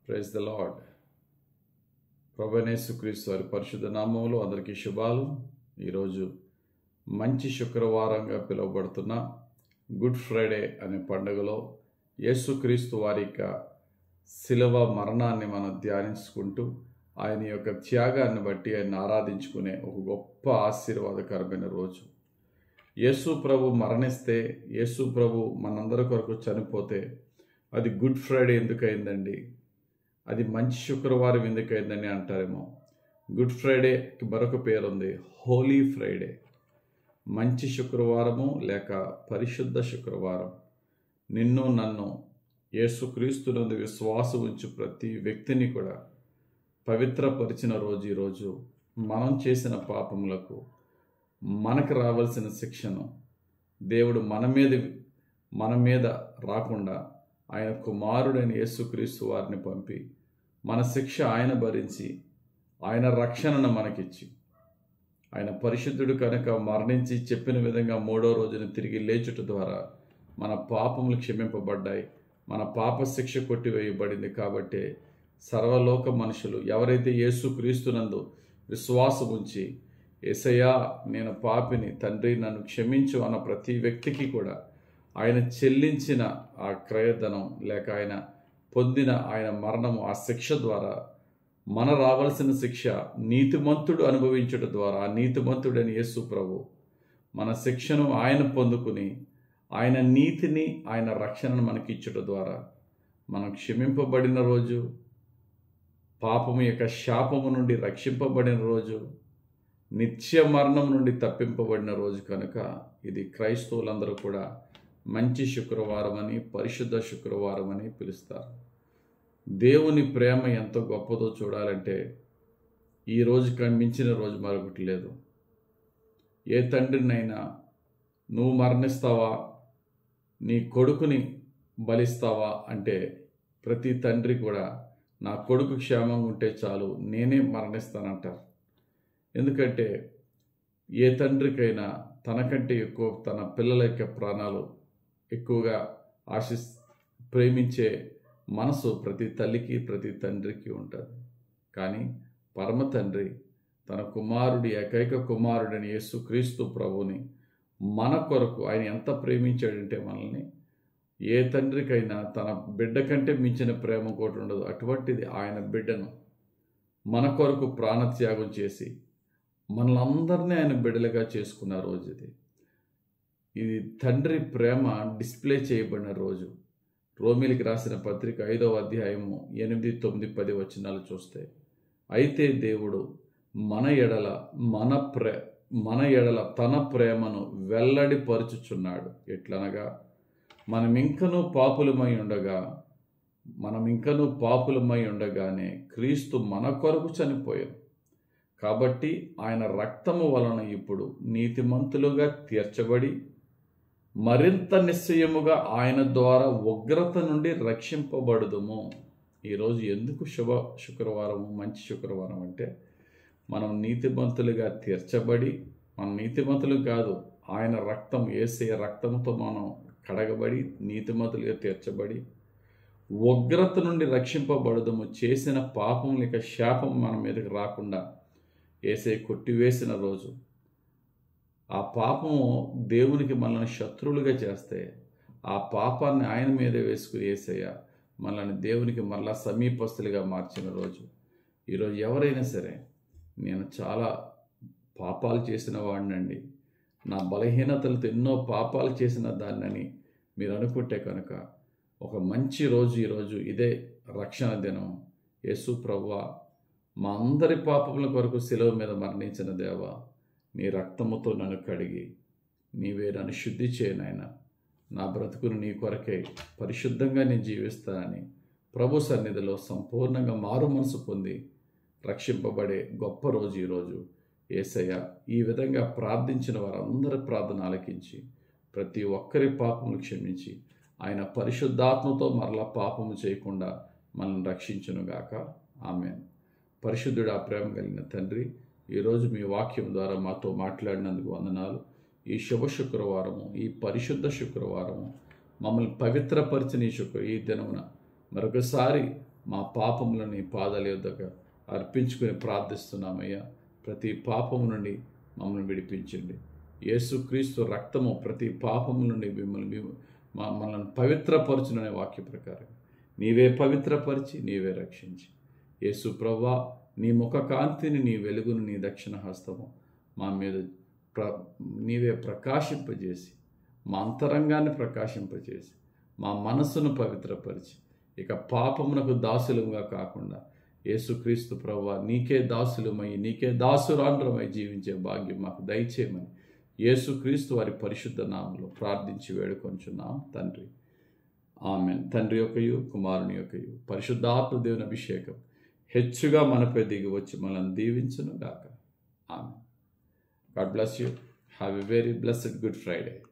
Praise the lord. ప్రభువైన యేసుక్రీస్తు వారి పరిశుద్ధ నామములో అందరికీ శుభాలు. ఈరోజు మంచి శుక్రవారంగా పిలువబడుతున్న గుడ్ ఫ్రైడే అనే పండుగలో యేసుక్రీస్తు వారి యొక్క శిలువ మరణాన్ని మనం ధ్యానించుకుంటూ ఆయన యొక్క త్యాగాన్ని బట్టి ఆయన ఆరాధించుకునే ఒక గొప్ప ఆశీర్వాదకరమైన రోజు. యేసు ప్రభు మరణిస్తే, యేసు ప్రభు మనందరి కొరకు చనిపోతే అది గుడ్ ఫ్రైడే ఎందుకు అయిందండి, అది మంచి శుక్రవారం ఎందుకు అయిందని అంటారేమో. గుడ్ ఫ్రైడేకి మరొక పేరు ఉంది, హోలీ ఫ్రైడే. మంచి శుక్రవారము లేక పరిశుద్ధ శుక్రవారం. నిన్ను నన్ను యేసుక్రీస్తునందు విశ్వాసం ఉంచు ప్రతి వ్యక్తిని కూడా పవిత్రపరిచిన రోజు ఈరోజు. మనం చేసిన పాపములకు మనకు రావాల్సిన శిక్షను దేవుడు మన మీద రాకుండా ఆయన కుమారుడైన యేసుక్రీస్తు వారిని పంపి మన శిక్ష ఆయన భరించి ఆయన రక్షణను మనకిచ్చి, ఆయన పరిశుద్ధుడు కనుక మరణించి చెప్పిన విధంగా మూడో రోజున తిరిగి లేచుట ద్వారా మన పాపములు క్షమింపబడ్డాయి, మన పాప శిక్ష కొట్టివేయబడింది. కాబట్టి సర్వలోక మనుషులు ఎవరైతే యేసుక్రీస్తునందు విశ్వాసం ఉంచి యేసయ్యా నేను పాపిని, తండ్రి నన్ను క్షమించు అన్న ప్రతి వ్యక్తికి కూడా ఆయన చెల్లించిన ఆ క్రయధనం లేక ఆయన పొందిన ఆయన మరణము, ఆ శిక్ష ద్వారా మన రావాల్సిన శిక్ష నీతిమంతుడు అనుభవించడం ద్వారా, ఆ నీతిమంతుడని యేసు ప్రభు మన శిక్షను ఆయన పొందుకుని ఆయన నీతిని ఆయన రక్షణను మనకి ఇచ్చడం ద్వారా మనం క్షమింపబడిన రోజు, పాపము యొక్క శాపము నుండి రక్షింపబడిన రోజు, నిత్య మరణం నుండి తప్పింపబడిన రోజు. కనుక ఇది క్రైస్తవులందరూ కూడా మంచి శుక్రవారం అని, పరిశుద్ధ శుక్రవారం అని పిలుస్తారు. దేవుని ప్రేమ ఎంత గొప్పదో చూడాలంటే ఈ రోజు మించిన రోజు మరొకటి లేదు. ఏ తండ్రినైనా నువ్వు మరణిస్తావా, నీ కొడుకుని బలిస్తావా అంటే ప్రతి తండ్రి కూడా నా కొడుకు క్షేమంగా ఉంటే చాలు, నేనే మరణిస్తానంటారు. ఎందుకంటే ఏ తండ్రికైనా తనకంటే ఎక్కువ తన పిల్లల యొక్క ప్రాణాలు ఎక్కువగా ప్రేమించే మనసు ప్రతి తల్లికి ప్రతి తండ్రికి ఉంటుంది. కానీ పరమ తండ్రి తన కుమారుడి ఏకైక కుమారుడని యేసుక్రీస్తు ప్రభుని మన కొరకు ఆయన ఎంత ప్రేమించాడంటే మనల్ని, ఏ తండ్రికైనా తన బిడ్డ కంటే మించిన ప్రేమ కూడా ఉండదు. అటువంటిది ఆయన బిడ్డను మన కొరకు ప్రాణత్యాగం చేసి మనలందరినీ ఆయన బిడ్డలుగా చేసుకున్న రోజు ఇది. ఇది తండ్రి ప్రేమ డిస్ప్లే చేయబడిన రోజు. రోమీలికి రాసిన పత్రిక 5వ అధ్యాయము 8, 9, 10 వచనాలు చూస్తే, అయితే దేవుడు మన ఎడల తన ప్రేమను వెల్లడిపరుచుచున్నాడు. ఎట్లనగా మనమింకనూ పాపులమై ఉండగానే క్రీస్తు మన కొరకు చనిపోయాడు. కాబట్టి ఆయన రక్తము వలన ఇప్పుడు నీతిమంతులుగా తీర్చబడి మరింత నిశ్చయముగా ఆయన ద్వారా ఉగ్రత నుండి రక్షింపబడుదుము. ఈరోజు ఎందుకు శుక్రవారం, మంచి శుక్రవారం అంటే మనం నీతిమంతులుగా తీర్చబడి, మనం నీతిమంతులు కాదు, ఆయన రక్తం, యేసయ్య రక్తంతో మనం కడగబడి నీతిమంతులుగా తీర్చబడి ఉగ్రత నుండి రక్షింపబడుదుము. చేసిన పాపం లేక శాపం మన మీదకి రాకుండా యేసయ్య కొట్టివేసిన రోజు. ఆ పాపము దేవునికి మనల్ని శత్రువులుగా చేస్తే ఆ పాపాన్ని ఆయన మీదే వేసుకుని యేసయ్య మనల్ని దేవునికి మరలా సమీపస్తులుగా మార్చిన రోజు. ఈరోజు ఎవరైనా సరే నేను చాలా పాపాలు చేసిన వాడినండి, నా బలహీనతలతో ఎన్నో పాపాలు చేసిన దాన్నని మీరు అనుకుంటే కనుక ఒక మంచి రోజు ఈరోజు. ఇదే రక్షణ దినం. యేసు ప్రభువా, మా అందరి పాపముల కొరకు శిలువ మీద మరణించిన దేవా, నీ రక్తముతో నన్ను కడిగి నీవే నన్ను శుద్ధి చేయనాయన, నా బ్రతుకును నీ కొరకే పరిశుద్ధంగా నేను జీవిస్తానని ప్రభు సన్నిధిలో సంపూర్ణంగా మారు మనసు పొంది రక్షింపబడే గొప్ప రోజు ఈరోజు. యేసయ్య ఈ విధంగా ప్రార్థించిన వారందరి ప్రార్థన ఆలకించి ప్రతి ఒక్కరి పాపములు క్షమించి ఆయన పరిశుద్ధాత్మతో మరలా పాపము చేయకుండా మనల్ని రక్షించునుగాక. ఆమేన్. పరిశుద్ధుడు, ఆ ప్రేమ కలిగిన తండ్రి, ఈరోజు మీ వాక్యం ద్వారా మాతో మాట్లాడినందుకు వందనాలు. ఈ శుభ శుక్రవారము, ఈ పరిశుద్ధ శుక్రవారము మమ్మల్ని పవిత్రపరిచిన ఈ దినమున మరొకసారి మా పాపములను నీ పాదాల యొద్దకు అర్పించుకొని ప్రార్థిస్తున్నామయ్యా. ప్రతి పాపము నుండి మమ్మల్ని విడిపించండి. యేసుక్రీస్తు రక్తము ప్రతి పాపము నుండి మనల్ని పవిత్రపరచుననే వాక్య ప్రకారం నీవే పవిత్రపరిచి నీవే రక్షించి, యేసు ప్రభువా, నీ ముఖ కాంతిని, నీ వెలుగును, నీ దక్షిణ హస్తము మా మీద నీవే ప్రకాశింపజేసి, మా అంతరంగాన్ని ప్రకాశింపజేసి, మా మనస్సును పవిత్రపరిచి, ఇక పాపమునకు దాసులుగా కాకుండా యేసుక్రీస్తు ప్రభువా, నీకే దాసులమై, నీకే దాసురాండ్రమై జీవించే భాగ్యం మాకు దయచేయమని యేసుక్రీస్తు వారి పరిశుద్ధ నామములో ప్రార్థించి వేడుకొంచున్నాం తండ్రి. ఆమేన్. తండ్రి యొక్కయు, కుమారుని యొక్కయు, పరిశుద్ధాత్మ దేవుని అభిషేకం హెచ్చుగా మనపై దిగి వచ్చి మనల్ని దీవించును గాక. Amen. God bless you. Have a very blessed Good Friday.